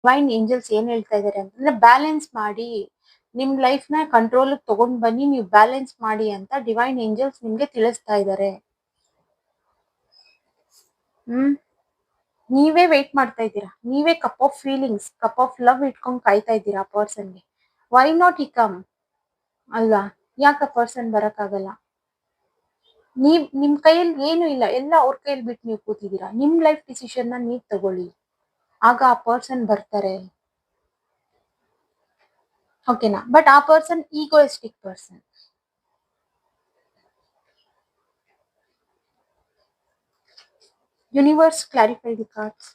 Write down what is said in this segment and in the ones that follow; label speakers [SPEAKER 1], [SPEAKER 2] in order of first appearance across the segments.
[SPEAKER 1] Divine angels ಏನ್ ಹೇಳ್ತಾ ಇದಾರೆ ಅಂತಂದ್ರೆ ಬ್ಯಾಲೆನ್ಸ್ ಮಾಡಿ, ನಿಮ್ ಲೈಫ್ ನ ಕಂಟ್ರೋಲ್ ತಗೊಂಡ್ ಬನ್ನಿ, ನೀವು ಬ್ಯಾಲೆನ್ಸ್ ಮಾಡಿ ಅಂತ ಡಿವೈನ್ ಏಂಜಲ್ಸ್ ನಿಮ್ಗೆ ತಿಳಿಸ್ತಾ ಇದಾರೆ. ನೀವೇ ವೇಟ್ ಮಾಡ್ತಾ ಇದ್ದೀರಾ, ನೀವೇ cup of feelings, cup of love ಇಟ್ಕೊಂಡ್ ಕಾಯ್ತಾ ಇದ್ದೀರಾ ಆ ಪರ್ಸನ್ಗೆ. ವೈ ನಾಟ್ ಈ ಕಮ್ ಅಲ್ವಾ? ಯಾಕೆ ಆ ಪರ್ಸನ್ ಬರಕ್ಕಾಗಲ್ಲ? ನಿಮ್ ಕೈಯಲ್ಲಿ ಏನು ಇಲ್ಲ, ಎಲ್ಲ ಅವ್ರ ಕೈಯಲ್ಲಿ ಬಿಟ್ಟು ನೀವು ಕೂತಿದ್ದೀರಾ. ನಿಮ್ ಲೈಫ್ ಡಿಸಿಷನ್ ನ ನೀವ್ ತಗೊಳ್ಳಿ, ಆಗ ಆ ಪರ್ಸನ್ ಬರ್ತಾರೆ. ಓಕೆನಾ? ಬಟ್ ಆ person egoistic person. Universe clarify the cards.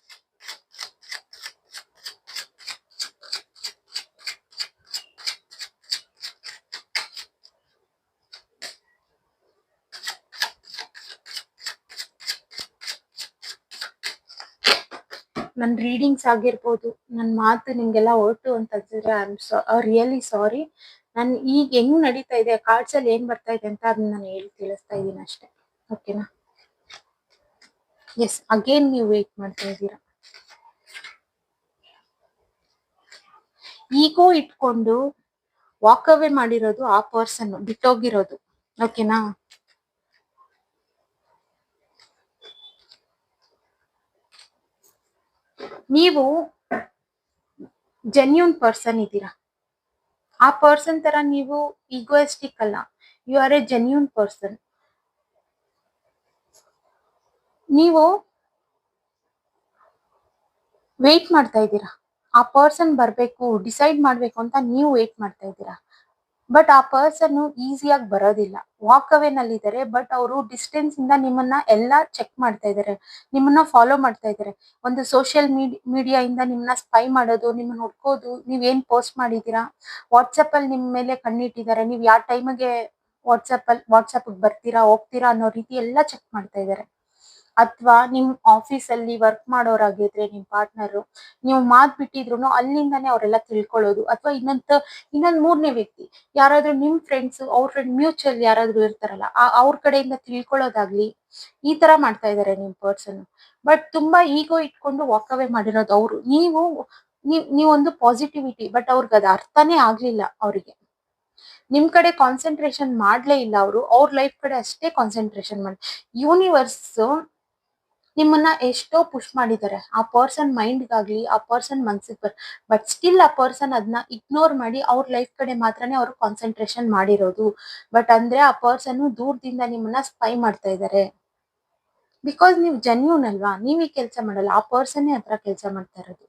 [SPEAKER 1] ನನ್ನ ರೀಡಿಂಗ್ಸ್ ಆಗಿರ್ಬೋದು, ನನ್ನ ಮಾತು ನಿಮ್ಗೆಲ್ಲ ಹೊರಟು ಅಂತ ಅನ್ಸಿದ್ರೆ ಐ ಆಮ್ ರಿಯಲಿ ಸಾರಿ. ನಾನು ಈಗ ಹೆಂಗ್ ನಡೀತಾ ಇದೆ, ಕಾರ್ಡ್ಸ್ ಅಲ್ಲಿ ಏನ್ ಬರ್ತಾ ಇದೆ ಅಂತ ಅದನ್ನ ನಾನು ಹೇಳಿ ತಿಳಿಸ್ತಾ ಇದ್ದೀನಿ ಅಷ್ಟೇ. ಓಕೆನಾ? ಎಸ್, ಅಗೇನ್ ನೀವು ವೇಟ್ ಮಾಡ್ತಾ ಇದ್ದೀರಾ. ಈಗೋ ಇಟ್ಕೊಂಡು ವಾಕ್ ಅವೇ ಮಾಡಿರೋದು ಆ ಪರ್ಸನ್, ಬಿಟ್ಟೋಗಿರೋದು. ಓಕೆನಾ? ನೀವು ಜೆನ್ಯೂನ್ ಪರ್ಸನ್ ಇದ್ದೀರಾ. ಆ ಪರ್ಸನ್ ತರ ನೀವು ಈಗೋಯಿಸ್ಟಿಕ್ ಅಲ್ಲ, you are a genuine person. ನೀವು ವೇಟ್ ಮಾಡ್ತಾ ಇದ್ದೀರಾ, ಆ ಪರ್ಸನ್ ಬರ್ಬೇಕು, ಡಿಸೈಡ್ ಮಾಡ್ಬೇಕು ಅಂತ ನೀವು ವೇಟ್ ಮಾಡ್ತಾ ಇದ್ದೀರಾ. ಬಟ್ ಆ ಪರ್ಸನ್ ಈಸಿಯಾಗಿ ಬರೋದಿಲ್ಲ, ವಾಕ್ ಅವೇ ನಲ್ಲಿದ್ದಾರೆ. ಬಟ್ ಅವರು ಡಿಸ್ಟೆನ್ಸ್ ಇಂದ ನಿಮ್ಮನ್ನ ಎಲ್ಲ ಚೆಕ್ ಮಾಡ್ತಾ ಇದ್ದಾರೆ, ನಿಮ್ಮನ್ನ ಫಾಲೋ ಮಾಡ್ತಾ ಇದ್ದಾರೆ. ಒಂದು ಸೋಷಿಯಲ್ ಮೀಡಿಯಾ ಇಂದ ನಿಮ್ಮನ್ನ ಸ್ಪೈ ಮಾಡೋದು, ನಿಮ್ಮನ್ನ ಹುಡ್ಕೋದು, ನೀವೇನ್ ಪೋಸ್ಟ್ ಮಾಡಿದೀರಾ, ವಾಟ್ಸಪ್ ಅಲ್ಲಿ ನಿಮ್ ಮೇಲೆ ಕಣ್ಣಿಟ್ಟಿದ್ದಾರೆ, ನೀವು ಯಾವ ಟೈಮಿಗೆ ವಾಟ್ಸಪ್ ಬರ್ತೀರಾ ಹೋಗ್ತೀರಾ ಅನ್ನೋ ರೀತಿ ಎಲ್ಲ ಚೆಕ್ ಮಾಡ್ತಾ ಇದ್ದಾರೆ. ಅಥವಾ ನಿಮ್ ಆಫೀಸ್ ಅಲ್ಲಿ ವರ್ಕ್ ಮಾಡೋರಾಗಿದ್ರೆ ನಿಮ್ ಪಾರ್ಟ್ನರ್, ನೀವು ಮಾತ್ ಬಿಟ್ಟಿದ್ರು ಅಲ್ಲಿಂದಾನೇ ಅವರೆಲ್ಲ ತಿಳ್ಕೊಳ್ಳೋದು. ಅಥವಾ ಇನ್ನೊಂದ್ ಮೂರನೇ ವ್ಯಕ್ತಿ ಯಾರಾದ್ರೂ ನಿಮ್ ಫ್ರೆಂಡ್ಸ್, ಅವ್ರ ಫ್ರೆಂಡ್ ಮ್ಯೂಚುವಲ್ ಯಾರಾದ್ರೂ ಇರ್ತಾರಲ್ಲ, ಅವ್ರ ಕಡೆಯಿಂದ ತಿಳ್ಕೊಳ್ಳೋದಾಗ್ಲಿ, ಈ ತರ ಮಾಡ್ತಾ ಇದಾರೆ ನಿಮ್ ಪರ್ಸನ್. ಬಟ್ ತುಂಬಾ ಈಗೋ ಇಟ್ಕೊಂಡು ವಾಕ್ ಅವೇ ಮಾಡಿರೋದು ಅವ್ರು. ನೀವೊಂದು ಪಾಸಿಟಿವಿಟಿ, ಬಟ್ ಅವ್ರಿಗೆ ಅದು ಅರ್ಥನೇ ಆಗ್ಲಿಲ್ಲ. ಅವರಿಗೆ ನಿಮ್ ಕಡೆ ಕಾನ್ಸಂಟ್ರೇಷನ್ ಮಾಡ್ಲೇ ಇಲ್ಲ, ಅವ್ರ ಲೈಫ್ ಕಡೆ ಅಷ್ಟೇ ಕಾನ್ಸಂಟ್ರೇಷನ್ ಮಾಡಿ. ಯೂನಿವರ್ಸ್ ನಿಮ್ಮನ್ನ ಎಷ್ಟೋ ಪುಷ್ ಮಾಡಿದ್ದಾರೆ ಆ ಪರ್ಸನ್ ಮೈಂಡ್ಗಾಗ್ಲಿ, ಆ ಪರ್ಸನ್ ಮನ್ಸಿಗೆ ಬಟ್ ಸ್ಟಿಲ್ ಆ ಪರ್ಸನ್ ಅದನ್ನ ಇಗ್ನೋರ್ ಮಾಡಿ ಅವ್ರ ಲೈಫ್ ಕಡೆ ಮಾತ್ರನೇ ಅವರು ಕಾನ್ಸಂಟ್ರೇಷನ್ ಮಾಡಿರೋದು. ಬಟ್ ಅಂದ್ರೆ ಆ ಪರ್ಸನ್ ದೂರದಿಂದ ನಿಮ್ಮನ್ನ ಸ್ಪೈ ಮಾಡ್ತಾ ಇದ್ದಾರೆ. ಬಿಕಾಸ್ ನೀವು ಜೆನ್ಯೂನ್ ಅಲ್ವಾ, ನೀವ್ ಈ ಕೆಲಸ ಮಾಡಲ್ಲ, ಆ ಪರ್ಸನ್ನೇ ಹತ್ರ ಕೆಲಸ ಮಾಡ್ತಾ ಇರೋದು.